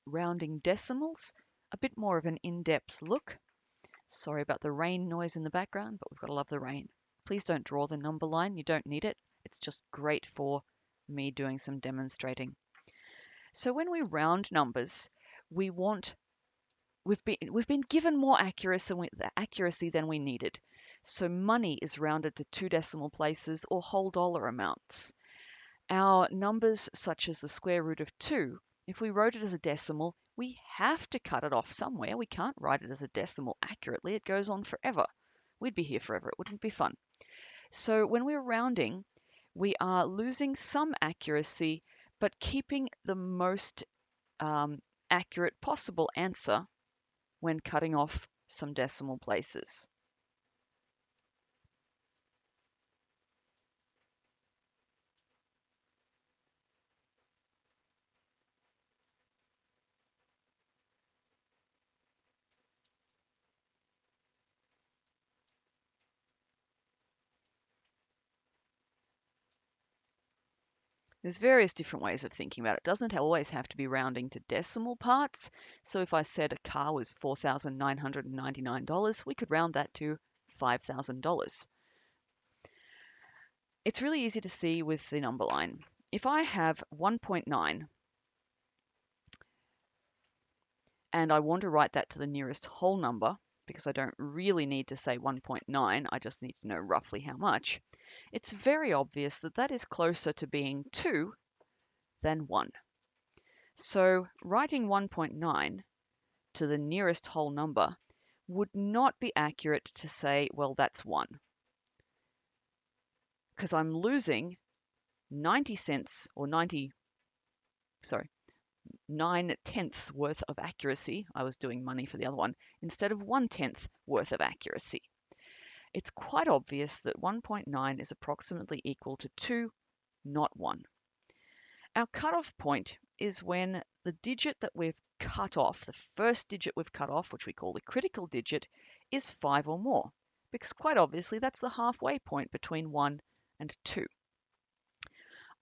rounding decimals, a bit more of an in-depth look. Sorry about the rain noise in the background, but we've got to love the rain. Please don't draw the number line. You don't need it. It's just great for me doing some demonstrating. So when we round numbers, we've been given more accuracy than we needed. So money is rounded to 2 decimal places or whole dollar amounts. Our numbers, such as the square root of 2, if we wrote it as a decimal, we have to cut it off somewhere. We can't write it as a decimal accurately. It goes on forever. We'd be here forever. It wouldn't be fun. So when we're rounding, we are losing some accuracy, but keeping the most accurate possible answer when cutting off some decimal places. There's various different ways of thinking about it. It doesn't always have to be rounding to decimal parts. So if I said a car was $4,999, we could round that to $5,000. It's really easy to see with the number line. If I have 1.9 and I want to write that to the nearest whole number, because I don't really need to say 1.9, I just need to know roughly how much, it's very obvious that that is closer to being 2 than 1. So writing 1.9 to the nearest whole number would not be accurate to say, well, that's 1. Because I'm losing 90 cents or 9/10 worth of accuracy. I was doing money for the other one, instead of 1/10 worth of accuracy. It's quite obvious that 1.9 is approximately equal to 2, not 1. Our cutoff point is when the digit that we've cut off, the first digit we've cut off, which we call the critical digit, is 5 or more, because quite obviously that's the halfway point between 1 and 2.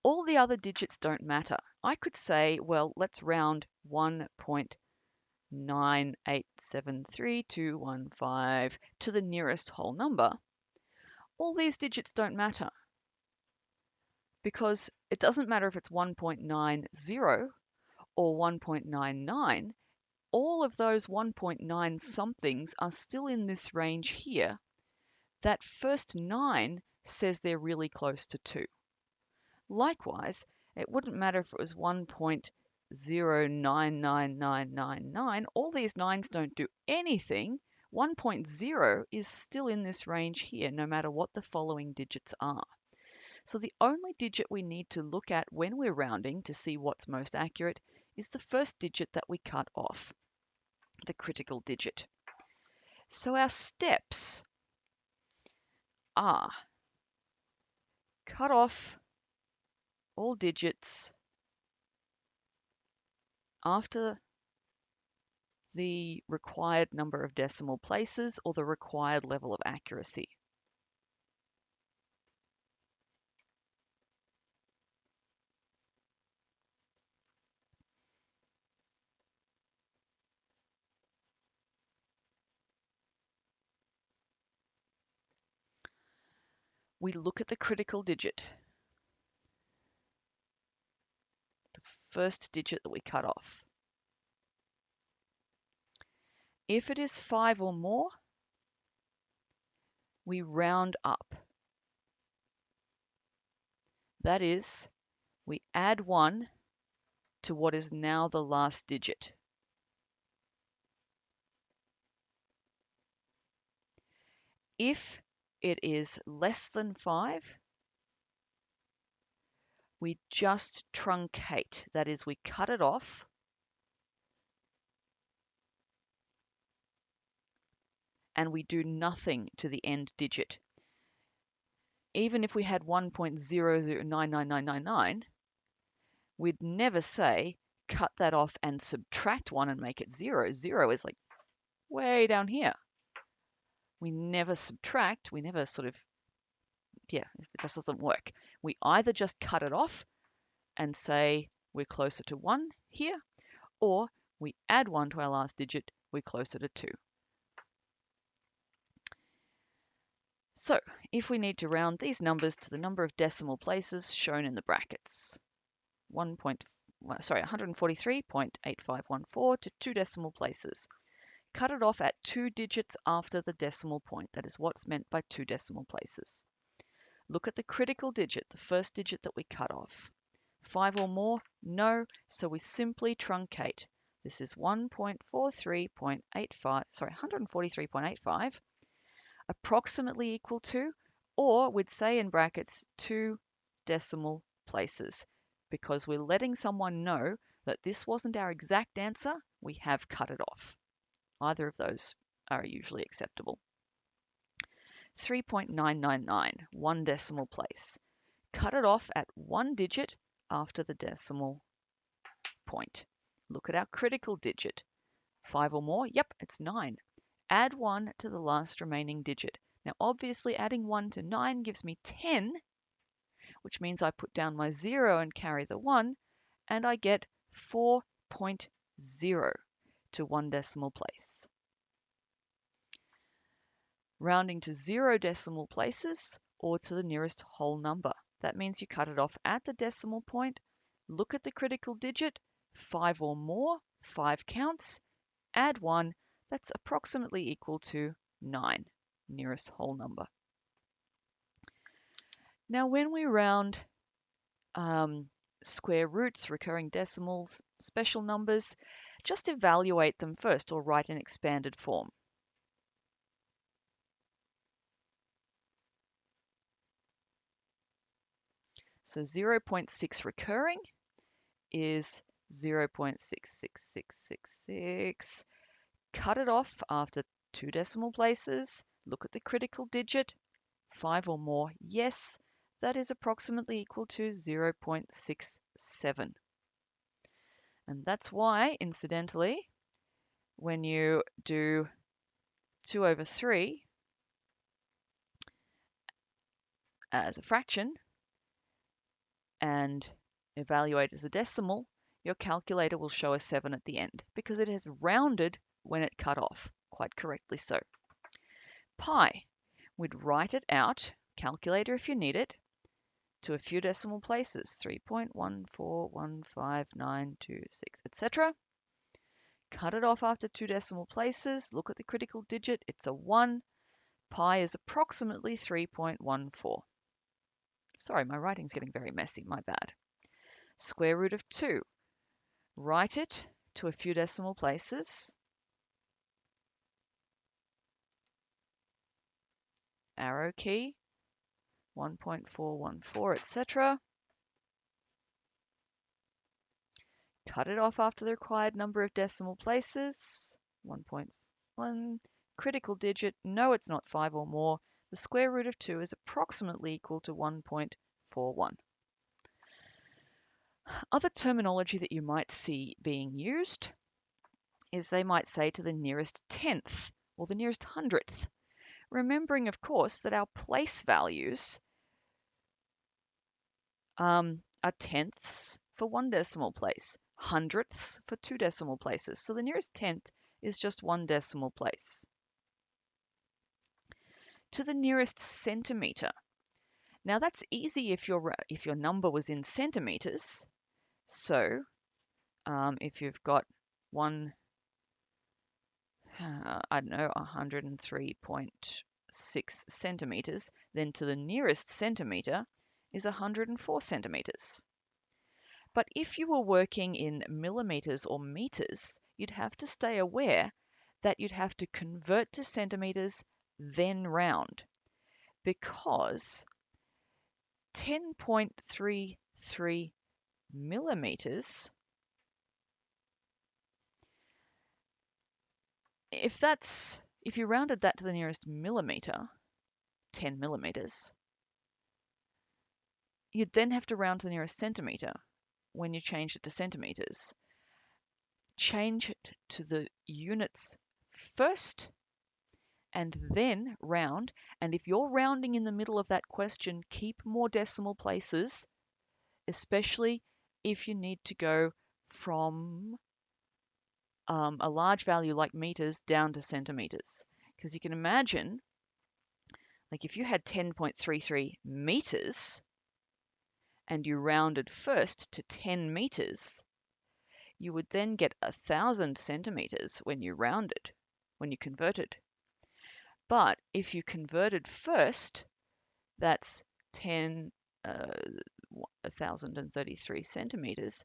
All the other digits don't matter. I could say, well, let's round 1.9873215 to the nearest whole number. All these digits don't matter, because it doesn't matter if it's 1.90 or 1.99. All of those 1.9 somethings are still in this range here. That first 9 says they're really close to 2. Likewise, it wouldn't matter if it was 1.099999. All these 9s don't do anything. 1.0 is still in this range here, no matter what the following digits are. So the only digit we need to look at when we're rounding to see what's most accurate is the first digit that we cut off, the critical digit. So our steps are cut off all digits after the required number of decimal places or the required level of accuracy. We look at the critical digit, the first digit that we cut off. If it is 5 or more, we round up. That is, we add 1 to what is now the last digit. If it is less than 5, we just truncate. That is, we cut it off and we do nothing to the end digit. Even if we had 1.00999999, we'd never say cut that off and subtract 1 and make it 0. 0 is like way down here. We never subtract, we never it just doesn't work. We either just cut it off and say we're closer to 1 here, or we add 1 to our last digit, we're closer to 2. So if we need to round these numbers to the number of decimal places shown in the brackets, 143.8514 to 2 decimal places. Cut it off at 2 digits after the decimal point. That is what's meant by 2 decimal places. Look at the critical digit, the first digit that we cut off. 5 or more? No, so we simply truncate. This is 143.85, approximately equal to, or we'd say in brackets, 2 decimal places. Because we're letting someone know that this wasn't our exact answer, we have cut it off. Either of those are usually acceptable. 3.999, 1 decimal place. Cut it off at 1 digit after the decimal point. Look at our critical digit. 5 or more? Yep, it's 9. Add 1 to the last remaining digit. Now, obviously, adding 1 to 9 gives me 10, which means I put down my 0 and carry the 1, and I get 4.0 to 1 decimal place. Rounding to 0 decimal places or to the nearest whole number. That means you cut it off at the decimal point, look at the critical digit, 5 or more, 5 counts, add 1, that's approximately equal to 9, nearest whole number. Now when we round square roots, recurring decimals, special numbers, just evaluate them first or write in expanded form. So 0.6 recurring is 0.66666. Cut it off after 2 decimal places. Look at the critical digit. 5 or more, yes. That is approximately equal to 0.67. And that's why, incidentally, when you do 2 over 3 as a fraction and evaluate as a decimal, your calculator will show a 7 at the end because it has rounded when it cut off, quite correctly so. Pi, we'd write it out, calculator if you need it, to a few decimal places, 3.1415926, etc. Cut it off after 2 decimal places, look at the critical digit, it's a 1. Pi is approximately 3.14. Sorry, my writing's getting very messy, my bad. Square root of 2. Write it to a few decimal places. Arrow key, 1.414, etc. Cut it off after the required number of decimal places, 1.1. Critical digit, no, it's not 5 or more. The square root of 2 is approximately equal to 1.41. Other terminology that you might see being used is they might say to the nearest tenth or the nearest hundredth. Remembering, of course, that our place values are tenths for 1 decimal place, hundredths for 2 decimal places. So the nearest tenth is just 1 decimal place. To the nearest centimeter. Now that's easy if your number was in centimeters. So if you've got 103.6 centimeters, then to the nearest centimeter is 104 centimeters. But if you were working in millimeters or meters, you'd have to stay aware that you'd have to convert to centimeters, then round, because 10.33 millimeters, if you rounded that to the nearest millimeter, 10 millimeters, you'd then have to round to the nearest centimeter when you change it to centimeters. Change it to the units first and then round. And if you're rounding in the middle of that question, keep more decimal places, especially if you need to go from a large value like meters down to centimeters. Because you can imagine, like if you had 10.33 meters and you rounded first to 10 meters, you would then get 1,000 centimeters when you rounded, when you converted. But if you converted first, that's 1,033 centimeters.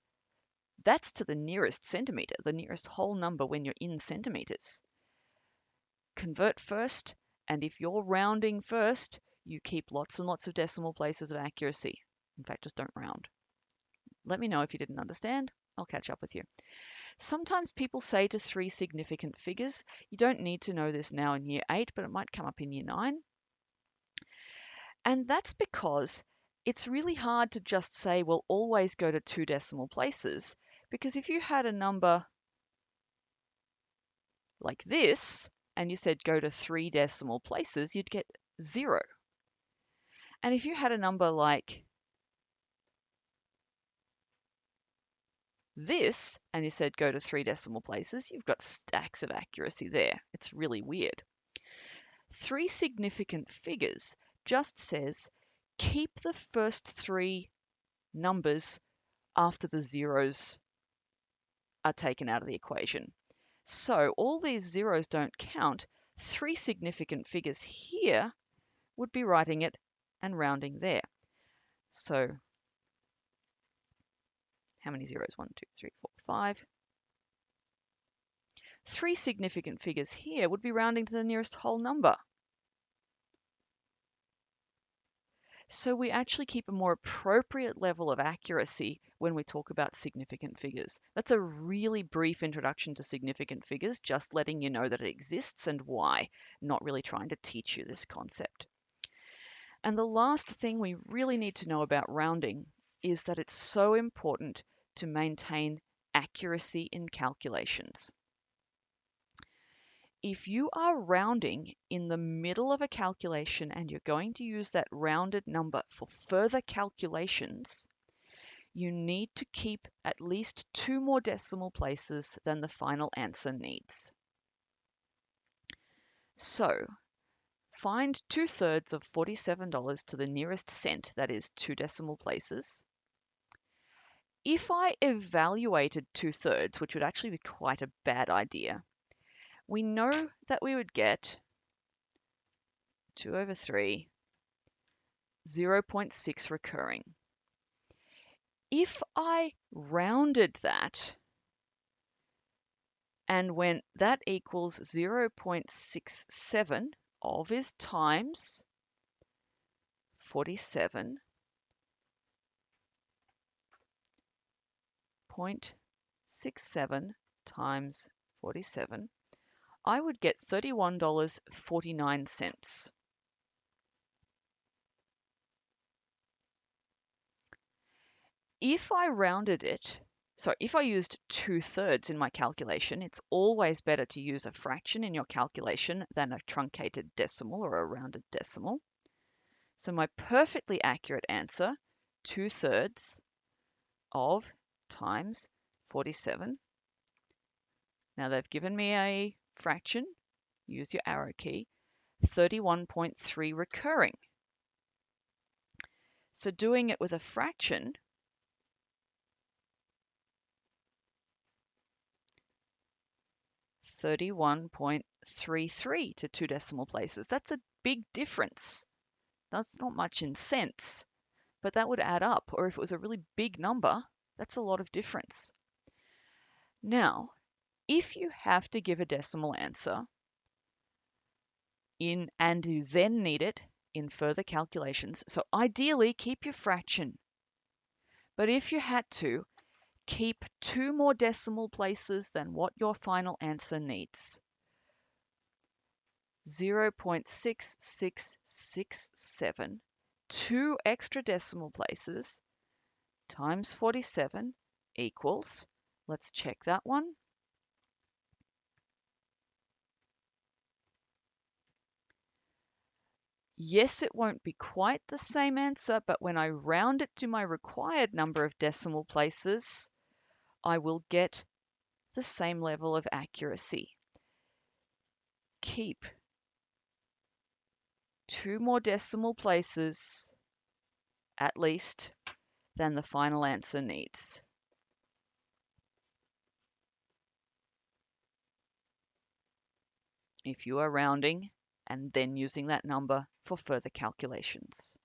That's to the nearest centimeter, the nearest whole number when you're in centimeters. Convert first, and if you're rounding first, you keep lots and lots of decimal places of accuracy. In fact, just don't round. Let me know if you didn't understand. I'll catch up with you. Sometimes people say to 3 significant figures. You don't need to know this now in year 8, but it might come up in year 9. And that's because it's really hard to just say, well, always go to 2 decimal places. Because if you had a number like this, and you said go to 3 decimal places, you'd get 0. And if you had a number like this, and you said go to 3 decimal places, you've got stacks of accuracy there. It's really weird. 3 significant figures just says keep the first 3 numbers after the zeros are taken out of the equation. So all these zeros don't count. 3 significant figures here would be writing it and rounding there. So how many zeros? 1, 2, 3, 4, 5. 3 significant figures here would be rounding to the nearest whole number. So we actually keep a more appropriate level of accuracy when we talk about significant figures. That's a really brief introduction to significant figures, just letting you know that it exists and why, not really trying to teach you this concept. And the last thing we really need to know about rounding is that it's so important to maintain accuracy in calculations. If you are rounding in the middle of a calculation and you're going to use that rounded number for further calculations, you need to keep at least 2 more decimal places than the final answer needs. So, find 2/3 of $47 to the nearest cent, that is 2 decimal places. If I evaluated 2/3, which would actually be quite a bad idea, we know that we would get 2 over 3, 0.6 recurring. If I rounded that and went that equals 0.67 of is times 47.67 times 47, I would get $31.49. If I rounded it, if I used 2/3 in my calculation, it's always better to use a fraction in your calculation than a truncated decimal or a rounded decimal. So my perfectly accurate answer, 2/3 of times 47. Now they've given me a fraction, use your arrow key, 31.3 recurring. So doing it with a fraction, 31.33 to 2 decimal places. That's a big difference. That's not much in cents, but that would add up. Or if it was a really big number, that's a lot of difference. Now, if you have to give a decimal answer and you then need it in further calculations, so ideally keep your fraction. But if you had to, keep 2 more decimal places than what your final answer needs. 0.6667, 2 extra decimal places, times 47 equals, let's check that one. Yes, it won't be quite the same answer, but when I round it to my required number of decimal places, I will get the same level of accuracy. Keep 2 more decimal places, at least, than the final answer needs. If you are rounding and then using that number for further calculations.